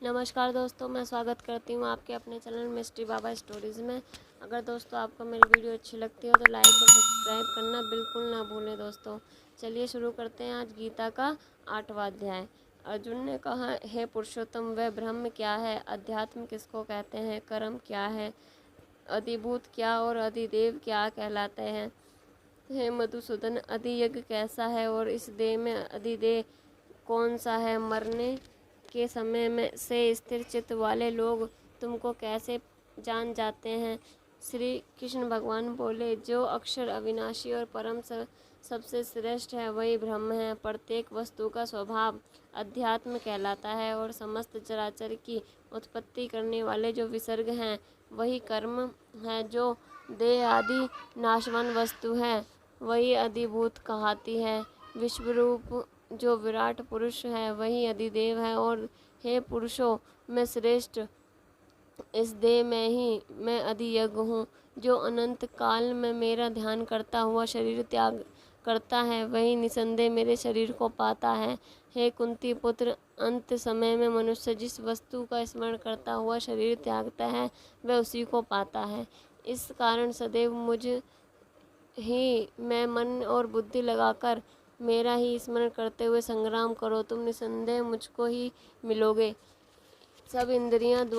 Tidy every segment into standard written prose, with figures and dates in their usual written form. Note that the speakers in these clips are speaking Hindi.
नमस्कार दोस्तों, मैं स्वागत करती हूँ आपके अपने चैनल मिस्ट्री बाबा स्टोरीज़ में। अगर दोस्तों आपको मेरी वीडियो अच्छी लगती हो तो लाइक और सब्सक्राइब करना बिल्कुल ना भूलें। दोस्तों चलिए शुरू करते हैं आज गीता का 8वां अध्याय। अर्जुन ने कहा, हे पुरुषोत्तम, वह ब्रह्म क्या है? अध्यात्म किसको कहते हैं? कर्म क्या है? अधिभूत क्या और अधिदेव क्या कहलाते हैं? हे मधुसूदन, अधियज्ञ कैसा है और इस देह में अधिदेव कौन सा है? मरने के समय में से स्थिर चित्त वाले लोग तुमको कैसे जान जाते हैं? श्री कृष्ण भगवान बोले, जो अक्षर अविनाशी और परम सबसे श्रेष्ठ है वही ब्रह्म है। प्रत्येक वस्तु का स्वभाव अध्यात्म कहलाता है और समस्त चराचर की उत्पत्ति करने वाले जो विसर्ग हैं वही कर्म है। जो देह आदि नाशवान वस्तु है वही अधिभूत कहलाती है। विश्वरूप जो विराट पुरुष है वही अधिदेव है। और हे पुरुषों में श्रेष्ठ, इस देह में ही मैं अधियज्ञ हूँ। जो अनंत काल में मेरा ध्यान करता हुआ शरीर त्याग करता है वही निसंदेह मेरे शरीर को पाता है। हे कुंती पुत्र, अंत समय में मनुष्य जिस वस्तु का स्मरण करता हुआ शरीर त्यागता है वह उसी को पाता है। इस कारण सदैव मुझ ही मैं मन और बुद्धि लगाकर मेरा ही स्मरण करते हुए संग्राम करो, तुम निसंदेह मुझको ही मिलोगे। सब इंद्रियां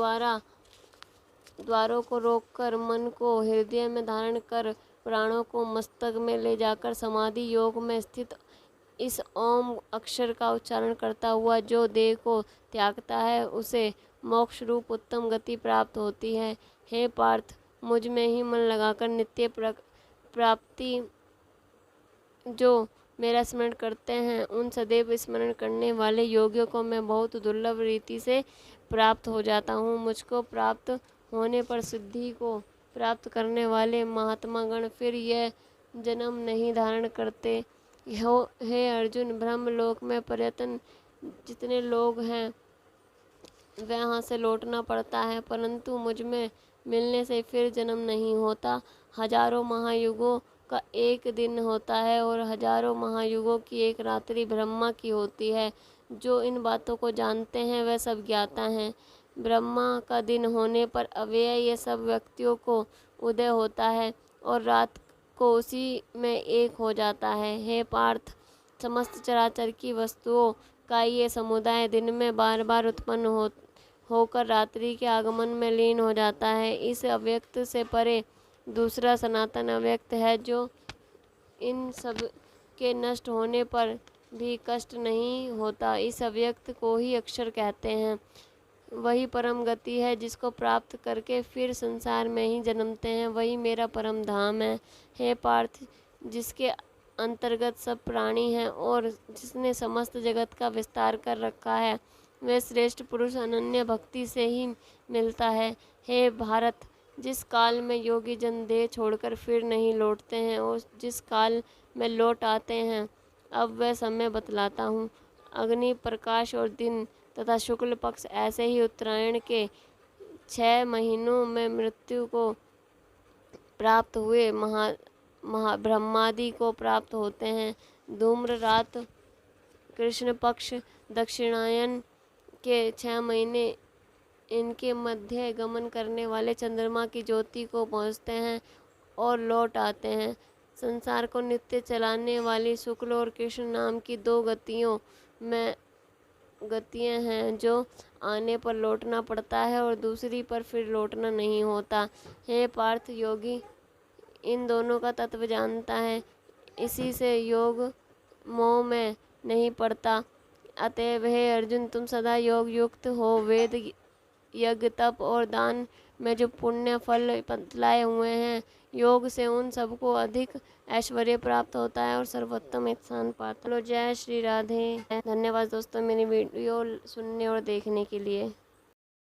द्वारों को रोककर, मन को हृदय में धारण कर, प्राणों को मस्तक में ले जाकर समाधि योग में स्थित इस ओम अक्षर का उच्चारण करता हुआ जो देह को त्यागता है उसे मोक्ष रूप उत्तम गति प्राप्त होती है। हे पार्थ, मुझ में ही मन लगाकर नित्य प्राप्ति जो मेरा स्मरण करते हैं उन सदैव स्मरण करने वाले योगियों को मैं बहुत दुर्लभ रीति से प्राप्त हो जाता हूँ। मुझको प्राप्त होने पर सिद्धि को प्राप्त करने वाले महात्मा गण फिर यह जन्म नहीं धारण करते। हे अर्जुन, ब्रह्मलोक में पर्यटन जितने लोग हैं वहाँ से लौटना पड़ता है, परंतु मुझ में मिलने से फिर जन्म नहीं होता। हजारों महायुगों का एक दिन होता है और हजारों महायुगों की एक रात्रि ब्रह्मा की होती है। जो इन बातों को जानते हैं वह सब ज्ञाता हैं। ब्रह्मा का दिन होने पर अव्यय ये सब व्यक्तियों को उदय होता है और रात को उसी में एक हो जाता है। हे पार्थ, समस्त चराचर की वस्तुओं का ये समुदाय दिन में बार बार उत्पन्न होकर रात्रि के आगमन में लीन हो जाता है। इस अव्यक्त से परे दूसरा सनातन अव्यक्त है जो इन सब के नष्ट होने पर भी कष्ट नहीं होता। इस अव्यक्त को ही अक्षर कहते हैं। वही परम गति है जिसको प्राप्त करके फिर संसार में ही जन्मते हैं, वही मेरा परम धाम है। हे पार्थ, जिसके अंतर्गत सब प्राणी हैं और जिसने समस्त जगत का विस्तार कर रखा है वह श्रेष्ठ पुरुष अनन्य भक्ति से ही मिलता है। हे भारत, जिस काल में योगी जन देह छोड़कर फिर नहीं लौटते हैं और जिस काल में लौट आते हैं अब वह समय बतलाता हूँ। अग्नि प्रकाश और दिन तथा शुक्ल पक्ष ऐसे ही उत्तरायण के 6 महीनों में मृत्यु को प्राप्त हुए ब्रह्मादि को प्राप्त होते हैं। धूम्र रात, कृष्ण पक्ष, दक्षिणायन के 6 महीने इनके मध्य गमन करने वाले चंद्रमा की ज्योति को पहुँचते हैं और लौट आते हैं। संसार को नित्य चलाने वाली शुक्ल और कृष्ण नाम की 2 गतियाँ हैं जो आने पर लौटना पड़ता है और दूसरी पर फिर लौटना नहीं होता। हे पार्थ, योगी इन दोनों का तत्व जानता है, इसी से योग मोह में नहीं पड़ता। अतएव हे अर्जुन, तुम सदा योग युक्त हो। वेद, यज्ञ, तप और दान में जो पुण्य फल बतलाए हुए हैं, योग से उन सबको अधिक ऐश्वर्य प्राप्त होता है और सर्वोत्तम स्थान पाता है। जय श्री राधे। धन्यवाद दोस्तों मेरी वीडियो सुनने और देखने के लिए।